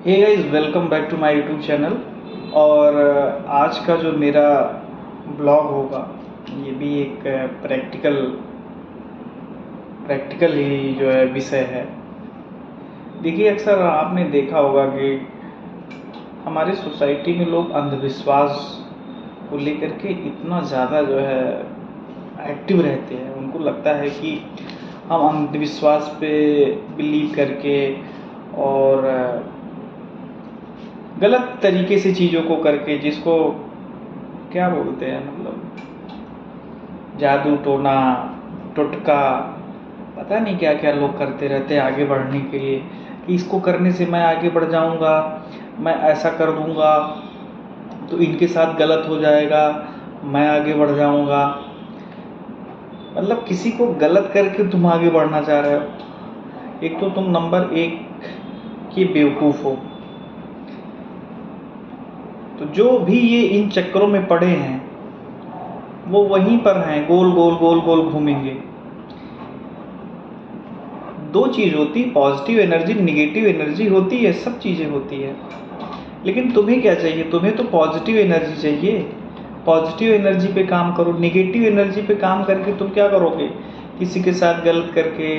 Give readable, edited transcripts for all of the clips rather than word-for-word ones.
Hey guys, welcome back to my YouTube channel. और आज का जो मेरा ब्लॉग होगा ये भी एक प्रैक्टिकल ही जो है विषय है। देखिए, अक्सर आपने देखा होगा कि हमारी सोसाइटी में लोग अंधविश्वास को लेकर के इतना ज़्यादा जो है एक्टिव रहते हैं। उनको लगता है कि हम अंधविश्वास पे बिलीव करके और गलत तरीके से चीज़ों को करके, जिसको क्या बोलते हैं, मतलब जादू टोना टोटका, पता नहीं क्या क्या लोग करते रहते हैं आगे बढ़ने के लिए, कि इसको करने से मैं आगे बढ़ जाऊंगा, मैं ऐसा कर दूंगा तो इनके साथ गलत हो जाएगा, मैं आगे बढ़ जाऊंगा। मतलब किसी को गलत करके तुम आगे बढ़ना चाह रहे हो। एक तो तुम नंबर एक की बेवकूफ़ हो। तो जो भी ये इन चक्करों में पड़े हैं वो वहीं पर हैं, गोल गोल गोल गोल घूमेंगे। दो चीज़ होती, पॉजिटिव एनर्जी, निगेटिव एनर्जी होती है, सब चीज़ें होती है। लेकिन तुम्हें क्या चाहिए? तुम्हें तो पॉजिटिव एनर्जी चाहिए। पॉजिटिव एनर्जी पे काम करो। निगेटिव एनर्जी पे काम करके तुम क्या करोगे? किसी के साथ गलत करके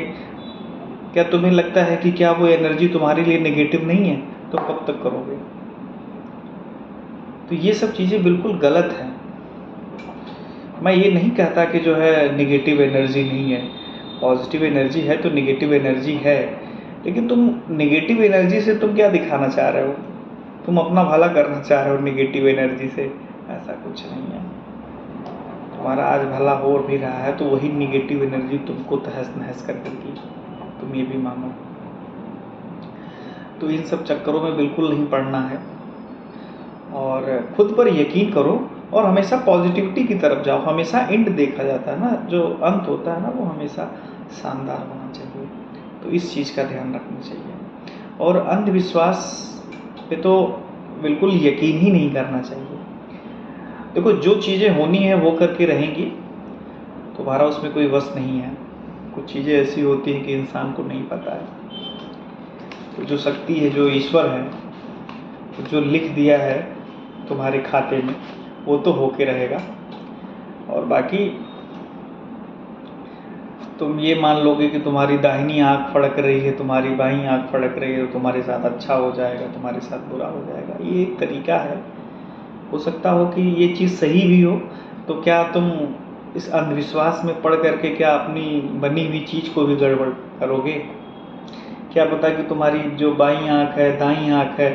क्या तुम्हें लगता है कि क्या वो एनर्जी तुम्हारे लिए नेगेटिव नहीं है? तो कब तक करोगे? तो ये सब चीज़ें बिल्कुल गलत हैं। मैं ये नहीं कहता कि जो है निगेटिव एनर्जी नहीं है, पॉजिटिव एनर्जी है तो निगेटिव एनर्जी है। लेकिन तुम निगेटिव एनर्जी से तुम क्या दिखाना चाह रहे हो? तुम अपना भला करना चाह रहे हो निगेटिव एनर्जी से? ऐसा कुछ नहीं है। तुम्हारा आज भला हो भी रहा है तो वही निगेटिव एनर्जी तुमको तहस नहस कर देगी, तुम ये भी मानो। तो इन सब चक्करों में बिल्कुल नहीं पड़ना है और खुद पर यकीन करो और हमेशा पॉजिटिविटी की तरफ जाओ। हमेशा एंड देखा जाता है ना, जो अंत होता है ना, वो हमेशा शानदार होना चाहिए। तो इस चीज़ का ध्यान रखना चाहिए और अंधविश्वास पे तो बिल्कुल यकीन ही नहीं करना चाहिए। देखो, जो चीज़ें होनी है वो करके रहेंगी, तुम्हारा उसमें कोई वश नहीं है। कुछ चीज़ें ऐसी होती हैं कि इंसान को नहीं पता है। तो जो शक्ति है, जो ईश्वर है, जो लिख दिया है तुम्हारे खाते में, वो तो होके रहेगा। और बाकी तुम ये मान लोगे कि तुम्हारी दाहिनी आँख फड़क रही है, तुम्हारी बाईं आँख फड़क रही है, तो तुम्हारे साथ अच्छा हो जाएगा, तुम्हारे साथ बुरा हो जाएगा। ये एक तरीका है। हो सकता हो कि ये चीज़ सही भी हो, तो क्या तुम इस अंधविश्वास में पड़ करके क्या अपनी बनी हुई चीज़ को भी गड़बड़ करोगे? क्या पता कि तुम्हारी जो बाईं आँख है, दाईं आँख है,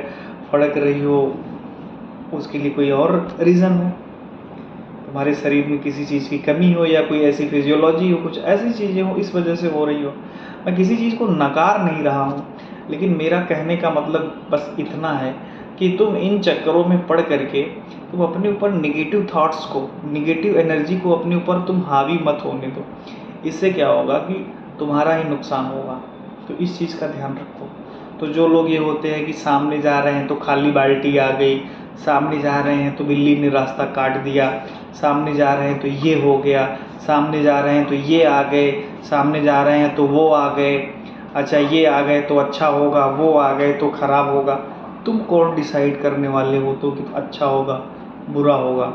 फड़क रही हो, उसके लिए कोई और रीज़न हो। तुम्हारे शरीर में किसी चीज़ की कमी हो या कोई ऐसी फिजियोलॉजी हो, कुछ ऐसी चीज़ें हो, इस वजह से हो रही हो। मैं किसी चीज़ को नकार नहीं रहा हूँ, लेकिन मेरा कहने का मतलब बस इतना है कि तुम इन चक्करों में पड़ करके तुम अपने ऊपर निगेटिव थॉट्स को, निगेटिव एनर्जी को अपने ऊपर तुम हावी मत होने दो। इससे क्या होगा कि तुम्हारा ही नुकसान होगा। तो इस चीज़ का ध्यान रखो। तो जो लोग ये होते हैं कि सामने जा रहे हैं तो खाली बाल्टी आ गई, सामने जा रहे हैं तो बिल्ली ने रास्ता काट दिया, सामने जा रहे हैं तो ये हो गया, सामने जा रहे हैं तो ये आ गए, सामने जा रहे हैं तो वो आ गए, अच्छा ये आ गए तो अच्छा होगा, वो आ गए तो ख़राब होगा। तुम कौन डिसाइड करने वाले हो तो कि अच्छा होगा बुरा होगा?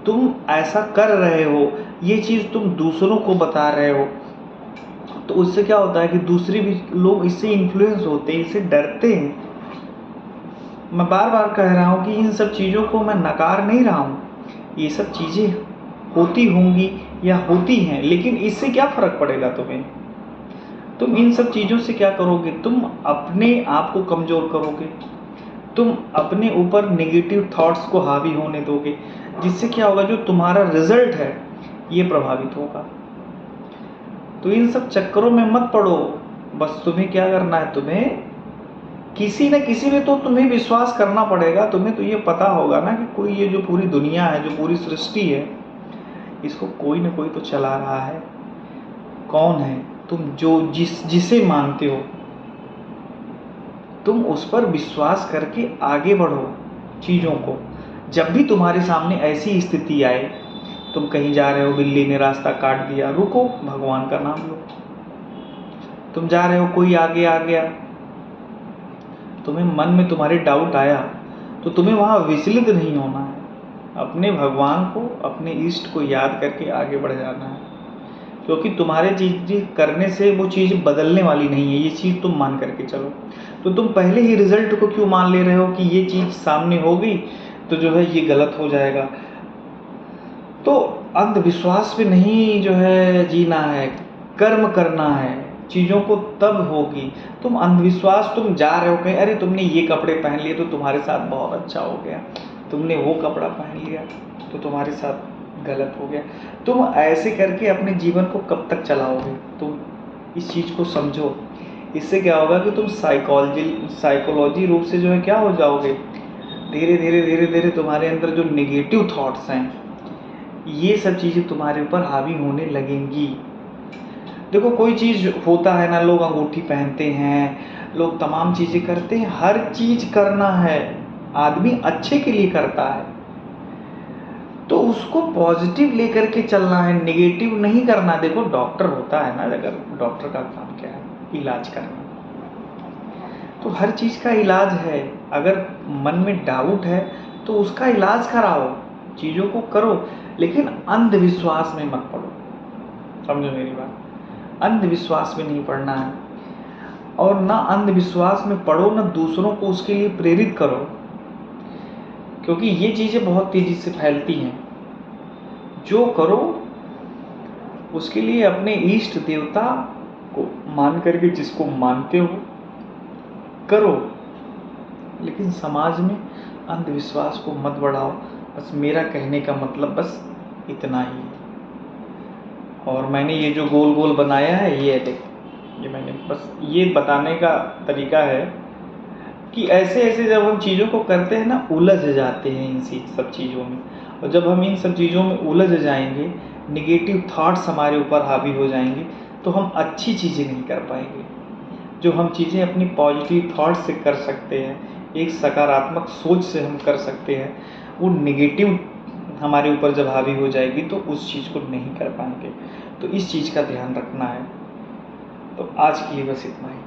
तुम ऐसा कर रहे हो, ये चीज़ तुम दूसरों को बता रहे हो, तो उससे क्या होता है कि दूसरे भी लोग इससे इन्फ्लुएंस होते हैं, इससे डरते हैं। मैं बार बार कह रहा हूँ कि इन सब चीज़ों को मैं नकार नहीं रहा हूँ, ये सब चीज़ें होती होंगी या होती हैं, लेकिन इससे क्या फ़र्क पड़ेगा तुम्हें? तुम इन सब चीज़ों से क्या करोगे? तुम अपने आप को कमज़ोर करोगे, तुम अपने ऊपर नेगेटिव थॉट्स को हावी होने दोगे, जिससे क्या होगा, जो तुम्हारा रिजल्ट है ये प्रभावित होगा। तो इन सब चक्करों में मत पड़ो। बस तुम्हें क्या करना है, तुम्हें किसी न किसी में तो तुम्हें विश्वास करना पड़ेगा। तुम्हें तो ये पता होगा ना कि कोई, ये जो पूरी दुनिया है, जो पूरी सृष्टि है, इसको कोई न कोई तो चला रहा है। कौन है? तुम जो जिसे मानते हो, तुम उस पर विश्वास करके आगे बढ़ो चीज़ों को। जब भी तुम्हारे सामने ऐसी स्थिति आए, तुम कहीं जा रहे हो, बिल्ली ने रास्ता काट दिया, रुको, भगवान का नाम लो। तुम जा रहे हो, कोई आगे आ गया, तुम्हें मन में तुम्हारे डाउट आया तो तुम्हें वहाँ विचलित नहीं होना है, अपने भगवान को, अपने इष्ट को याद करके आगे बढ़ जाना है, क्योंकि तुम्हारे चीज़ करने से वो चीज़ बदलने वाली नहीं है, ये चीज़ तुम मान करके चलो। तो तुम पहले ही रिजल्ट को क्यों मान ले रहे हो कि ये चीज़ सामने हो गई तो जो है ये गलत हो जाएगा। तो अंधविश्वास पे नहीं जो है जीना है, कर्म करना है, चीज़ों को तब होगी। तुम अंधविश्वास, तुम जा रहे हो कहीं, अरे तुमने ये कपड़े पहन लिए तो तुम्हारे साथ बहुत अच्छा हो गया, तुमने वो कपड़ा पहन लिया तो तुम्हारे साथ गलत हो गया। तुम ऐसे करके अपने जीवन को कब तक चलाओगे? तुम इस चीज़ को समझो। इससे क्या होगा कि तुम साइकोलॉजी रूप से जो है क्या हो जाओगे, धीरे धीरे धीरे धीरे तुम्हारे अंदर जो नेगेटिव थॉट्स हैं ये सब चीज़ें तुम्हारे ऊपर हावी होने लगेंगी। देखो कोई चीज़ होता है ना, लोग अंगूठी पहनते हैं, लोग तमाम चीज़ें करते हैं, हर चीज़ करना है, आदमी अच्छे के लिए करता है तो उसको पॉजिटिव लेकर के चलना है, नेगेटिव नहीं करना। देखो डॉक्टर होता है ना, अगर डॉक्टर का काम क्या है, इलाज करना, तो हर चीज़ का इलाज है। अगर मन में डाउट है तो उसका इलाज कराओ, चीज़ों को करो, लेकिन अंधविश्वास में मत पड़ो। समझो मेरी बात, अंधविश्वास में नहीं पड़ना है, और ना अंधविश्वास में पड़ो ना दूसरों को उसके लिए प्रेरित करो, क्योंकि ये चीज़ें बहुत तेज़ी से फैलती हैं। जो करो उसके लिए अपने इष्ट देवता को मान करके, जिसको मानते हो करो, लेकिन समाज में अंधविश्वास को मत बढ़ाओ। बस मेरा कहने का मतलब बस इतना ही है। और मैंने ये जो गोल गोल बनाया है, ये देखो, ये मैंने बस ये बताने का तरीका है कि ऐसे ऐसे जब हम चीज़ों को करते हैं ना, उलझ जाते हैं इन सब चीज़ों में, और जब हम इन सब चीज़ों में उलझ जाएंगे, निगेटिव थॉट्स हमारे ऊपर हावी हो जाएंगे, तो हम अच्छी चीज़ें नहीं कर पाएंगे। जो हम चीज़ें अपनी पॉजिटिव थॉट से कर सकते हैं, एक सकारात्मक सोच से हम कर सकते हैं, वो निगेटिव हमारे ऊपर जब हावी हो जाएगी तो उस चीज़ को नहीं कर पाएंगे। तो इस चीज़ का ध्यान रखना है। तो आज के लिए बस इतना ही।